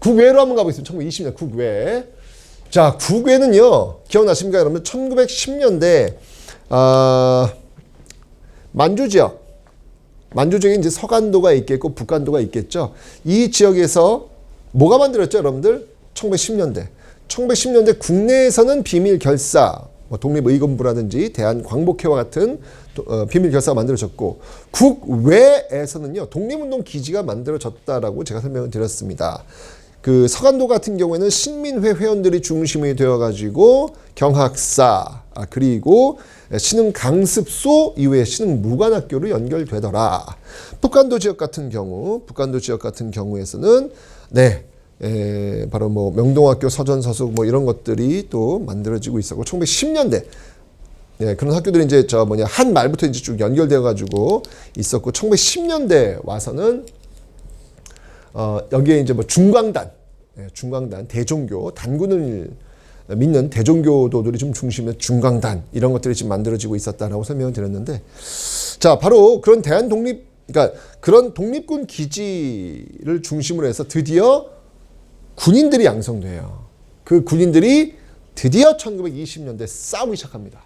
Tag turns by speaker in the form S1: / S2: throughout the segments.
S1: 국외로 한번 가보겠습니다. 1920년 국외. 자, 국외는요, 기억나십니까, 여러분들? 1910년대, 만주 지역. 만주 지역에 이제 서간도가 있겠고, 북간도가 있겠죠. 이 지역에서 뭐가 만들었죠, 여러분들? 1910년대. 1910년대 국내에서는 비밀 결사, 뭐 독립의금부라든지 대한광복회와 같은 비밀 결사가 만들어졌고, 국외에서는요, 독립운동 기지가 만들어졌다라고 제가 설명을 드렸습니다. 그 서간도 같은 경우에는 신민회 회원들이 중심이 되어가지고 경학사, 그리고 신흥 강습소 이후에 신흥 무관학교로 연결되더라. 북간도 지역 같은 경우에서는 바로 뭐 명동학교, 서전서숙 뭐 이런 것들이 또 만들어지고 있었고, 1910년대 그런 학교들이 이제 한 말부터 이제 쭉 연결되어 가지고 있었고, 1910년대 와서는 여기에 이제 뭐 중광단, 대종교, 단군을 믿는 대종교도들이 좀 중심의 중광단 이런 것들이 지금 만들어지고 있었다라고 설명을 드렸는데, 자, 바로 그런 그러니까 그런 독립군 기지를 중심으로 해서 드디어 군인들이 양성돼요. 그 군인들이 드디어 1920년대 싸우기 시작합니다.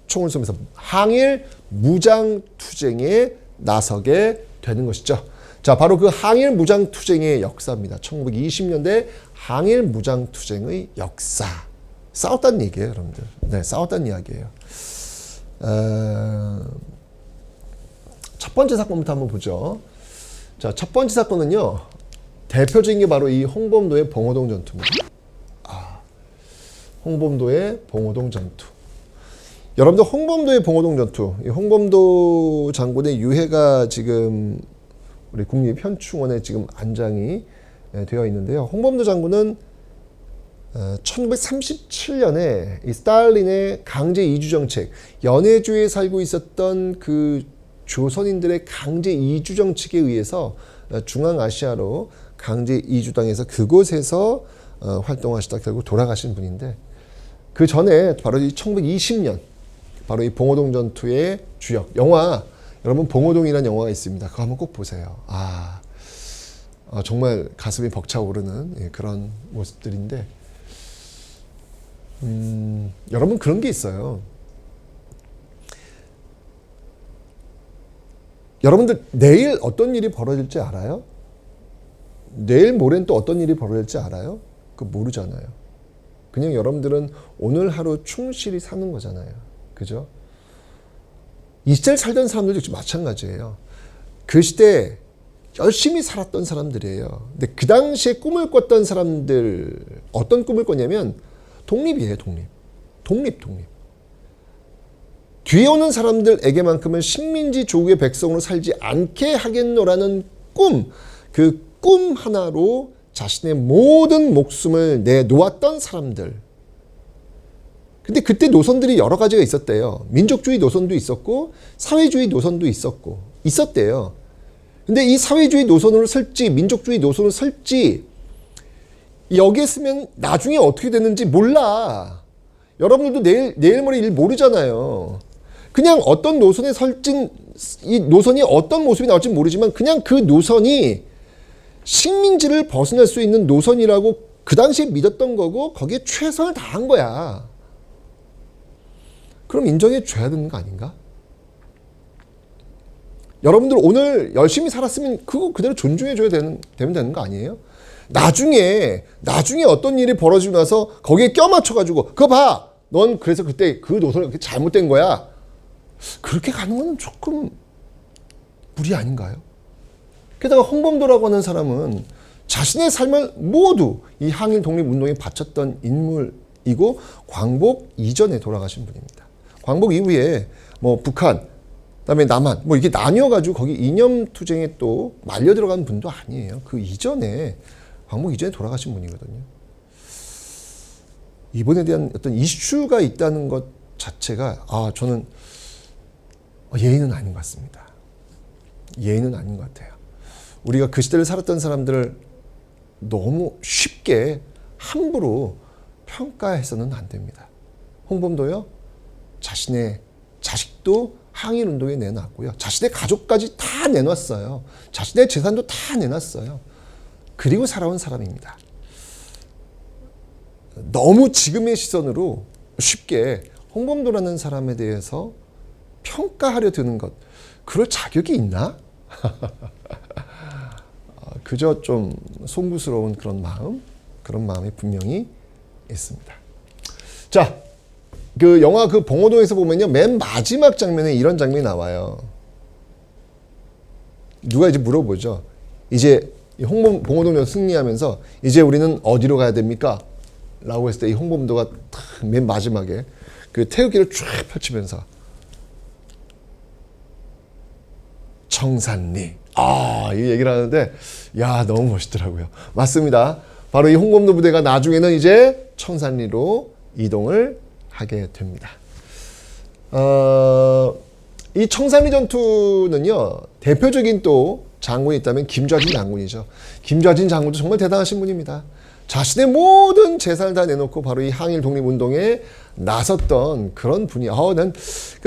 S1: 총을 쏘면서 항일 무장투쟁에 나서게 되는 것이죠. 자, 바로 그 항일 무장투쟁의 역사입니다. 1920년대 항일 무장투쟁의 역사. 싸웠다는 얘기예요, 여러분들. 네, 싸웠다는 이야기예요. 첫 번째 사건부터 한번 보죠. 자, 첫 번째 사건은요, 대표적인 게 바로 이 홍범도의 봉오동 전투입니다. 홍범도의 봉오동 전투. 여러분들, 홍범도의 봉오동 전투, 이 홍범도 장군의 유해가 지금 우리 국립현충원에 지금 안장이 되어 있는데요. 홍범도 장군은 1937년에 이 스탈린의 강제 이주 정책, 연해주에 살고 있었던 그 조선인들의 강제 이주 정책에 의해서 중앙아시아로 강제 이주당해서 그곳에서 활동하시다 결국 돌아가신 분인데, 그 전에 바로 이 1920년 바로 이 봉오동 전투의 주역 영화, 여러분 봉오동이라는 영화가 있습니다. 그거 한번 꼭 보세요. 정말 가슴이 벅차오르는 그런 모습들인데, 여러분 그런 게 있어요. 여러분들 내일 어떤 일이 벌어질지 알아요? 내일 모레는 또 어떤 일이 벌어질지 알아요? 그거 모르잖아요. 그냥 여러분들은 오늘 하루 충실히 사는 거잖아요. 그죠? 이 시대를 살던 사람들도 역시 마찬가지예요. 그 시대에 열심히 살았던 사람들이에요. 근데 그 당시에 꿈을 꿨던 사람들, 어떤 꿈을 꿨냐면 독립이에요. 독립. 뒤에 오는 사람들에게만큼은 식민지 조국의 백성으로 살지 않게 하겠노라는 꿈, 그 꿈 하나로 자신의 모든 목숨을 내놓았던 사람들. 근데 그때 노선들이 여러 가지가 있었대요. 민족주의 노선도 있었고 사회주의 노선도 있었대요. 근데 이 사회주의 노선으로 설지 민족주의 노선으로 설지 여기에 쓰면 나중에 어떻게 되는지 몰라. 여러분들도 내일 모레 일 모르잖아요. 그냥 어떤 노선에 설진, 이 노선이 어떤 모습이 나올지 모르지만 그냥 그 노선이 식민지를 벗어날 수 있는 노선이라고 그 당시에 믿었던 거고 거기에 최선을 다한 거야. 그럼 인정해 줘야 되는 거 아닌가? 여러분들 오늘 열심히 살았으면 그거 그대로 존중해 줘야 되면 되는 거 아니에요? 나중에 어떤 일이 벌어지고 나서 거기에 껴맞춰가지고 그거 봐! 넌 그래서 그때 그 노선이 잘못된 거야. 그렇게 가는 건 조금 무리 아닌가요? 게다가 홍범도라고 하는 사람은 자신의 삶을 모두 이 항일 독립운동에 바쳤던 인물이고 광복 이전에 돌아가신 분입니다. 광복 이후에 뭐 북한, 그다음에 남한 뭐 이게 나뉘어가지고 거기 이념투쟁에 또 말려 들어간 분도 아니에요. 그 이전에 광복 이전에 돌아가신 분이거든요. 이번에 대한 어떤 이슈가 있다는 것 자체가 저는 예의는 아닌 것 같습니다. 예의는 아닌 것 같아요. 우리가 그 시대를 살았던 사람들을 너무 쉽게 함부로 평가해서는 안 됩니다. 홍범도요, 자신의 자식도 항일운동에 내놨고요. 자신의 가족까지 다 내놨어요. 자신의 재산도 다 내놨어요. 그리고 살아온 사람입니다. 너무 지금의 시선으로 쉽게 홍범도라는 사람에 대해서 평가하려 드는 것, 그럴 자격이 있나? 그저 좀 송구스러운 그런 마음이 분명히 있습니다. 자, 그 영화 그 봉오동에서 보면요, 맨 마지막 장면에 이런 장면이 나와요. 누가 이제 물어보죠. 이제 봉오동에서 승리하면서 이제 우리는 어디로 가야 됩니까? 라고 했을 때 이 홍범도가 맨 마지막에 그 태극기를 쫙 펼치면서 청산리. 이 얘기를 하는데, 야, 너무 멋있더라고요. 맞습니다. 바로 이 홍범도 부대가 나중에는 이제 청산리로 이동을 하게 됩니다. 이 청산리 전투는요, 대표적인 또 장군이 있다면 김좌진 장군이죠. 김좌진 장군도 정말 대단하신 분입니다. 자신의 모든 재산을 다 내놓고 바로 이 항일 독립운동에 나섰던 그런 분이, 그러니까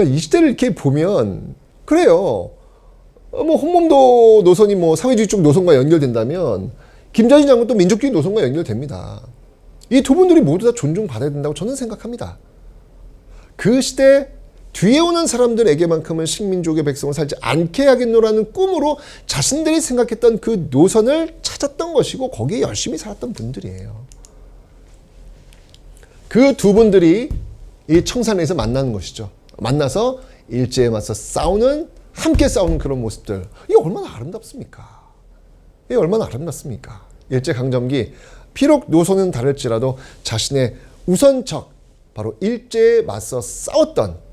S1: 이 시대를 이렇게 보면, 그래요. 뭐, 홍범도 노선이 뭐, 사회주의 쪽 노선과 연결된다면, 김좌진 장군도 민족주의 노선과 연결됩니다. 이 두 분들이 모두 다 존중받아야 된다고 저는 생각합니다. 그 시대 뒤에 오는 사람들에게만큼은 식민족의 백성을 살지 않게 하겠노라는 꿈으로 자신들이 생각했던 그 노선을 찾았던 것이고 거기에 열심히 살았던 분들이에요. 그 두 분들이 이 청산리에서 만나는 것이죠. 만나서 일제에 맞서 함께 싸우는 그런 모습들. 이게 얼마나 아름답습니까? 이게 얼마나 아름답습니까? 일제강점기 비록 노선은 다를지라도 자신의 우선적 바로 일제에 맞서 싸웠던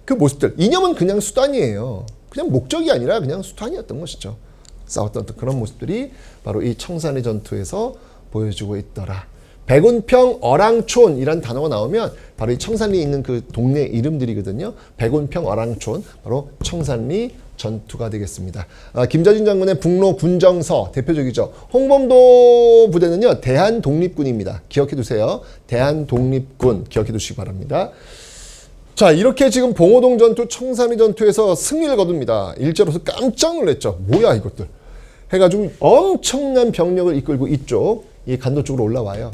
S1: 그 모습들. 이념은 그냥 수단이에요. 그냥 목적이 아니라 그냥 수단이었던 것이죠. 싸웠던 그런 모습들이 바로 이 청산리 전투에서 보여주고 있더라. 백운평 어랑촌이라는 단어가 나오면 바로 이 청산리에 있는 그 동네 이름들이거든요. 백운평 어랑촌, 바로 청산리 전투가 되겠습니다. 김좌진 장군의 북로 군정서 대표적이죠. 홍범도 부대는요, 대한독립군입니다. 기억해 두세요. 대한독립군 기억해 두시기 바랍니다. 자, 이렇게 지금 봉오동 전투, 청산리 전투에서 승리를 거둡니다. 일제로서 깜짝 놀랐죠. 뭐야 이것들 해가지고 엄청난 병력을 이끌고 이쪽 이 간도 쪽으로 올라와요.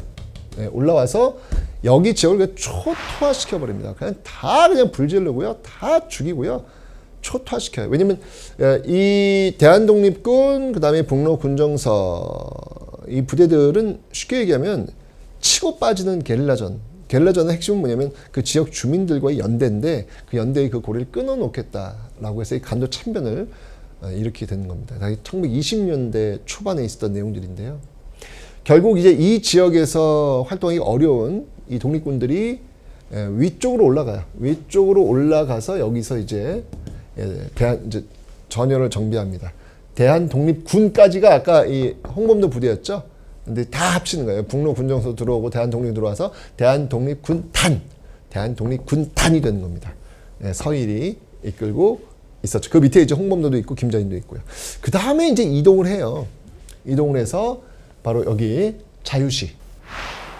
S1: 네, 올라와서 여기 지역을 초토화시켜 버립니다. 그냥 불질르고요, 다 죽이고요, 초토화시켜요. 왜냐면 이 대한독립군, 그 다음에 북로 군정서 이 부대들은 쉽게 얘기하면 치고 빠지는 게릴라전의 핵심은 뭐냐면 그 지역 주민들과의 연대인데 그 연대의 그 고리를 끊어놓겠다라고 해서 이 간도 참변을 일으키게 되는 겁니다. 1920년대 초반에 있었던 내용들인데요. 결국 이제 이 지역에서 활동하기 어려운 이 독립군들이 위쪽으로 올라가요. 위쪽으로 올라가서 여기서 이제 이제 전열을 정비합니다. 대한독립군까지가 아까 이 홍범도 부대였죠. 근데 다 합치는 거예요. 북로 군정서 들어오고 대한독립 들어와서 대한독립군단이 되는 겁니다. 서일이 이끌고 있었죠. 그 밑에 이제 홍범도도 있고 김좌진도 있고요. 그 다음에 이제 이동을 해요. 이동을 해서 바로 여기 자유시,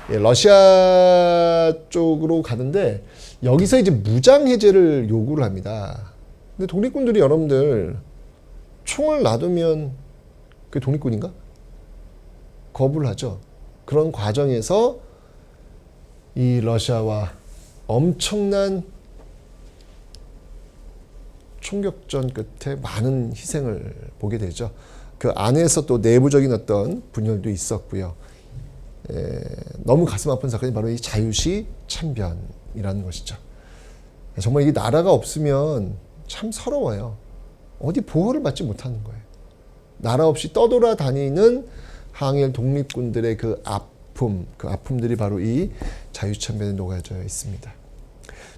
S1: 러시아 쪽으로 가는데 여기서 이제 무장 해제를 요구를 합니다. 근데 독립군들이 여러분들 총을 놔두면 그게 독립군인가? 거부를 하죠. 그런 과정에서 이 러시아와 엄청난 총격전 끝에 많은 희생을 보게 되죠. 그 안에서 또 내부적인 어떤 분열도 있었고요. 너무 가슴 아픈 사건이 바로 이 자유시 참변이라는 것이죠. 정말 이 나라가 없으면 참 서러워요. 어디 보호를 받지 못하는 거예요. 나라 없이 떠돌아다니는 항일 독립군들의 그 아픔들이 바로 이 자유참변에 녹아져 있습니다.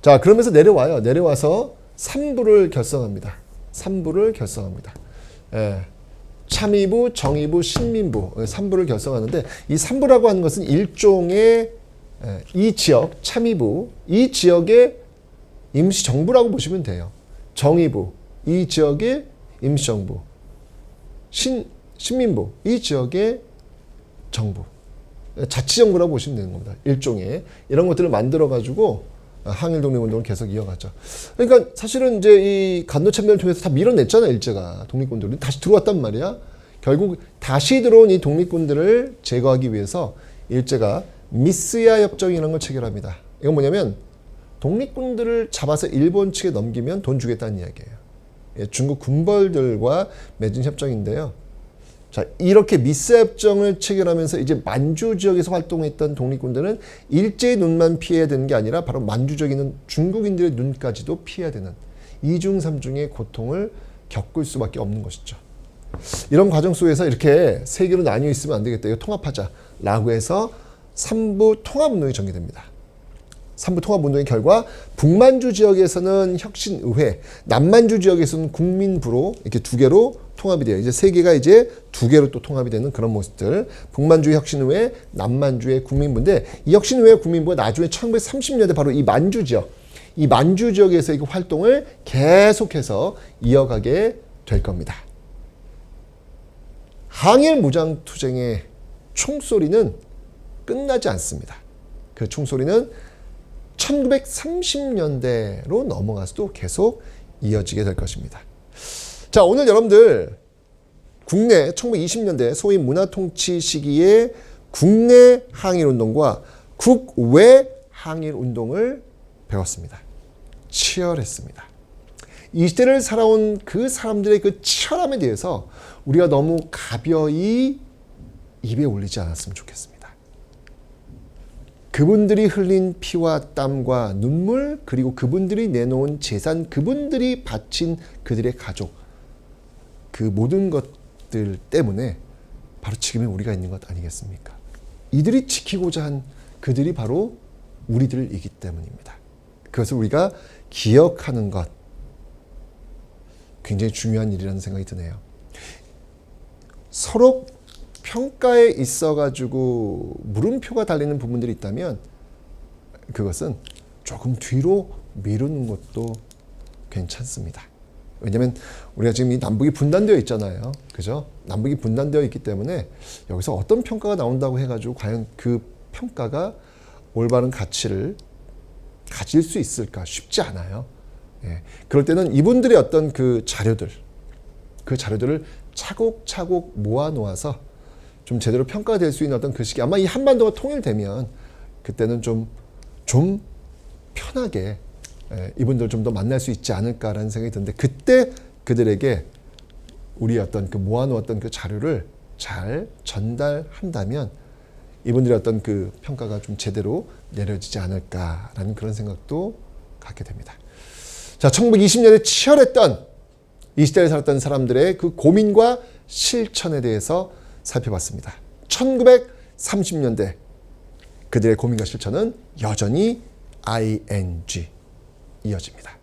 S1: 자, 그러면서 내려와요. 내려와서 3부를 결성합니다. 3부를 결성합니다. 참의부, 정의부, 신민부 3부를 결성하는데 이 3부라고 하는 것은 일종의 이 지역, 참의부, 이 지역의 임시정부라고 보시면 돼요. 정의부, 이 지역의 임시정부, 신민부, 이 지역의 정부, 자치정부라고 보시면 되는 겁니다. 일종의 이런 것들을 만들어가지고 항일독립운동을 계속 이어갔죠. 그러니까 사실은 이제 이 간도참변을 통해서 다 밀어냈잖아요. 일제가 독립군들이 다시 들어왔단 말이야. 결국 다시 들어온 이 독립군들을 제거하기 위해서 일제가 미스야 협정이라는 걸 체결합니다. 이건 뭐냐면 독립군들을 잡아서 일본 측에 넘기면 돈 주겠다는 이야기예요. 예, 중국 군벌들과 맺은 협정인데요. 자, 이렇게 미스야 협정을 체결하면서 이제 만주 지역에서 활동했던 독립군들은 일제의 눈만 피해야 되는 게 아니라 바로 만주 지역에 있는 중국인들의 눈까지도 피해야 되는 이중삼중의 고통을 겪을 수밖에 없는 것이죠. 이런 과정 속에서 이렇게 세 개로 나뉘어 있으면 안 되겠다. 이거 통합하자라고 해서 삼부 통합운동이 전개됩니다. 삼부 통합운동의 결과 북만주 지역에서는 혁신의회, 남만주 지역에서는 국민부로 이렇게 두 개로 통합이 돼요. 이제 세 개가 이제 두 개로 또 통합이 되는 그런 모습들. 북만주의 혁신의회, 남만주의 국민부인데 이 혁신의회 국민부가 나중에 1930년대 바로 이 만주 지역, 이 만주 지역에서 이 활동을 계속해서 이어가게 될 겁니다. 항일 무장투쟁의 총소리는 끝나지 않습니다. 그 총소리는 1930년대로 넘어가서도 계속 이어지게 될 것입니다. 자, 오늘 여러분들 국내 1920년대 소위 문화통치 시기의 국내 항일운동과 국외 항일운동을 배웠습니다. 치열했습니다. 이 시대를 살아온 그 사람들의 그 치열함에 대해서 우리가 너무 가벼이 입에 올리지 않았으면 좋겠습니다. 그분들이 흘린 피와 땀과 눈물, 그리고 그분들이 내놓은 재산, 그분들이 바친 그들의 가족, 그 모든 것들 때문에 바로 지금의 우리가 있는 것 아니겠습니까? 이들이 지키고자 한 그들이 바로 우리들이기 때문입니다. 그것을 우리가 기억하는 것, 굉장히 중요한 일이라는 생각이 드네요. 서로 평가에 있어가지고 물음표가 달리는 부분들이 있다면 그것은 조금 뒤로 미루는 것도 괜찮습니다. 왜냐하면 우리가 지금 이 남북이 분단되어 있잖아요. 그죠? 남북이 분단되어 있기 때문에 여기서 어떤 평가가 나온다고 해가지고 과연 그 평가가 올바른 가치를 가질 수 있을까? 쉽지 않아요. 예. 그럴 때는 이분들의 어떤 그 자료들을 차곡차곡 모아놓아서 좀 제대로 평가가 될 수 있는 어떤 그 시기, 아마 이 한반도가 통일되면 그때는 좀 편하게 이분들 좀 더 만날 수 있지 않을까라는 생각이 드는데, 그때 그들에게 우리 어떤 그 모아놓았던 그 자료를 잘 전달한다면 이분들의 어떤 그 평가가 좀 제대로 내려지지 않을까라는 그런 생각도 갖게 됩니다. 자, 1920년에 치열했던 이 시대를 살았던 사람들의 그 고민과 실천에 대해서 살펴봤습니다. 1930년대 그들의 고민과 실천은 여전히 ing 이어집니다.